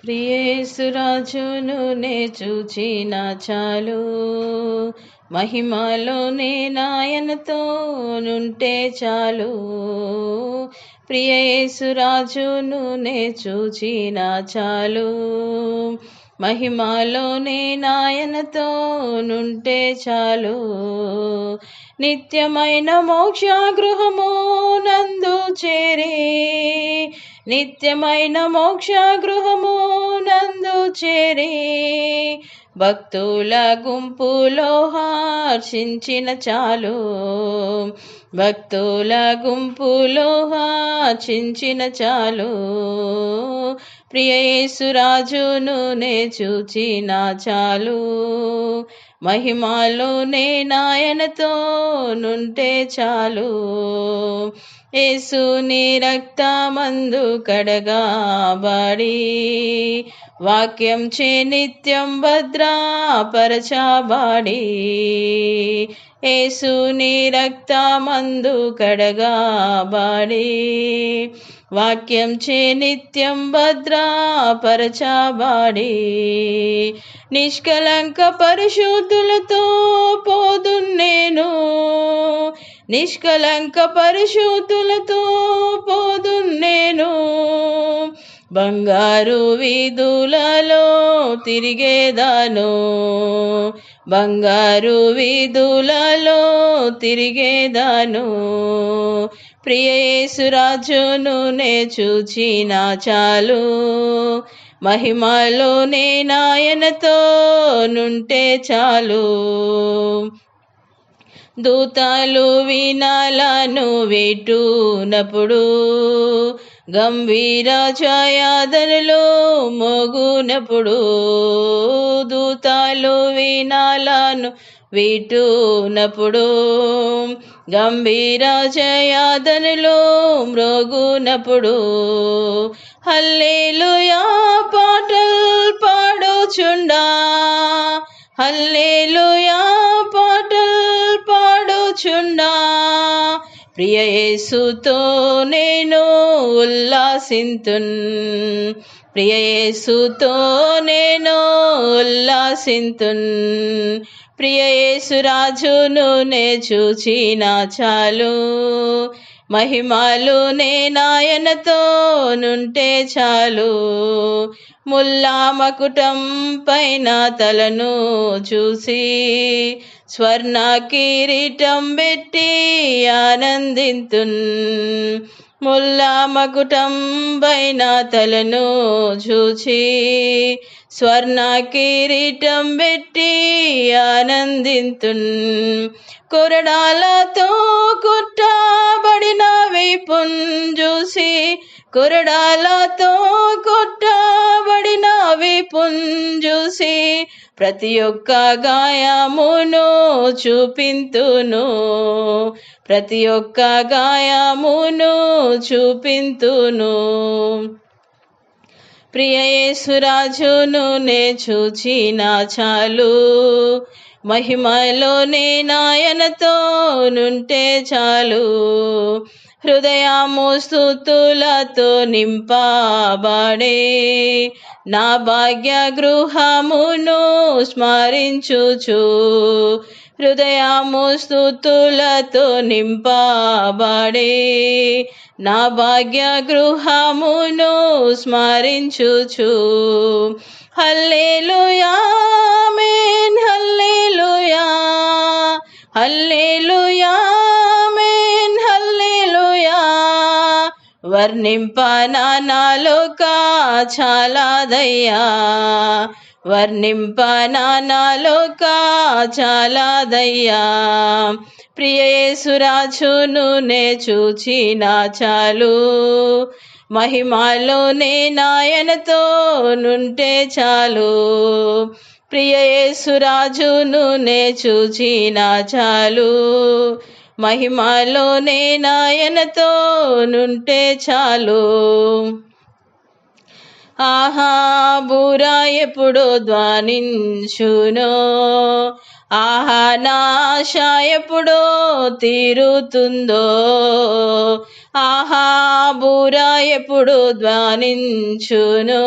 ప్రియేసురాజును నే చూచిన చాలు, మహిమలోనే నాయనతో నుంటే చాలు. ప్రియేసురాజును నే చూచిన చాలు, మహిమలోనే నాయనతో నుంటే చాలు. నిత్యమైన మోక్ష గృహము నందు చేరే, నిత్యమైన మోక్ష గృహము నందు చేరే, భక్తుల గుంపులో హర్షించిన చాలు, భక్తుల గుంపులో హర్షించిన చాలు. ప్రియ యేసురాజును నే చూచిన చాలు, మహిమలోనే నాయనతో నుంటే చాలు. యేసుని రక్తమందు కడగాబడి, వాక్యం చే నిత్యం భద్రపరచబడి, యేసుని రక్తమందు కడగాబడి, వాక్యం చే నిత్యం భద్రపరచబడి, నిష్కలంక పరిశుద్ధులతో పోదున్నేను, నిష్కలంక పరిశుద్ధులతో పోదున్నేను, బంగారు వీధులలో తిరిగేదాను, బంగారు వీధులలో తిరిగేదాను. ప్రియ యేసురాజును నే చూచిన చాలు, మహిమలోనే నాయనతో నుంటే చాలు. దూతలు వీణలను వేటునప్పుడు, గంభీర ఛాయాదనులు మోగునప్పుడు, దూతలు వీణలను వీటునప్పుడు, గంభీర ఛాయాదనులు మ్రోగునప్పుడు, హల్లెలూయా పాటలు పాడుచుండా, హల్లెలూయా పాటలు పాడుచుండా, ప్రియ యేసుతో నేను ఉల్లాసింతున్, ప్రియ యేసుతో నేను ఉల్లాసింతున్. ప్రియ యేసురాజును నే చూచిన చాలు, మహిమలోనే నాయనతో నుంటే చాలు. ముల్లా మకుటం పైన తలను చూసి, స్వర్ణ కిరీటం పెట్టి ఆనందింతున్, ముల్లా మకుటం పైన తలను చూచి, స్వర్ణ కిరీటం పెట్టి ఆనందింతున్. కొరడాలతో కొట్టబడిన వీపున్ చూసి, కొరడాలతో కొట్టబడిన వీపున్ చూసి, ప్రతి ఒక్క గాయమును చూపింతును, ప్రతి ఒక్క గాయమును చూపింతును. ప్రియ యేసురాజును నే చూచిన చాలు, మహిమలోనే నాయనతో నుంటే చాలు. హృదయము స్తుతులతో నింపబడే, నా భాగ్య గృహమును స్మరించుచు, హృదయము స్తుతులతో నింపబడే, నా భాగ్య గృహమును స్మరించుచు, హల్లెలూయా ఆమేన్, హల్లెలూయా, హల్లెలూయా ఆమేన్, హల్లెలూయా. వర్ణింపనా నాలోక చాలాదయ్యా, వర్ణింపనా నాలోక చాలాదయ్యా. ప్రియ యేసురాజును నే చూచిన చాలు, మహిమలోనే నాయనతో నుంటే చాలు. ప్రియ యేసురాజును నే చూచిన చాలు, మహిమలోనే నాయనతో నుంటే చాలు. ఆహా బూరా ఎప్పుడు ధ్వనించునో, ఆహా నా ఆశ ఎప్పుడో తీరుతుందో, ఆహా బూర ఎప్పుడు ధ్వనించును,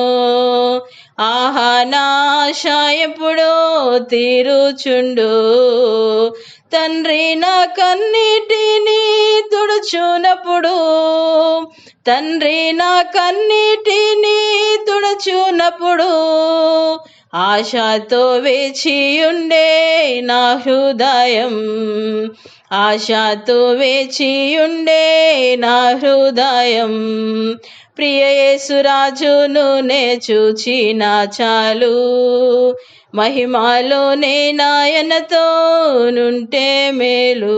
ఆహా నా ఆశ ఎప్పుడో తీరుచుండు. తండ్రి నా కన్నీటిని తుడుచునప్పుడు, తండ్రి నా కన్నీటిని తుడుచునప్పుడు, ఆశతో వేచియుండే నా హృదయం, ఆశతో వేచియుండే నా హృదయం. ప్రియ యేసురాజును నే చూచిన చాలు, మహిమలోనే నాయనతో నుంటే మేలు.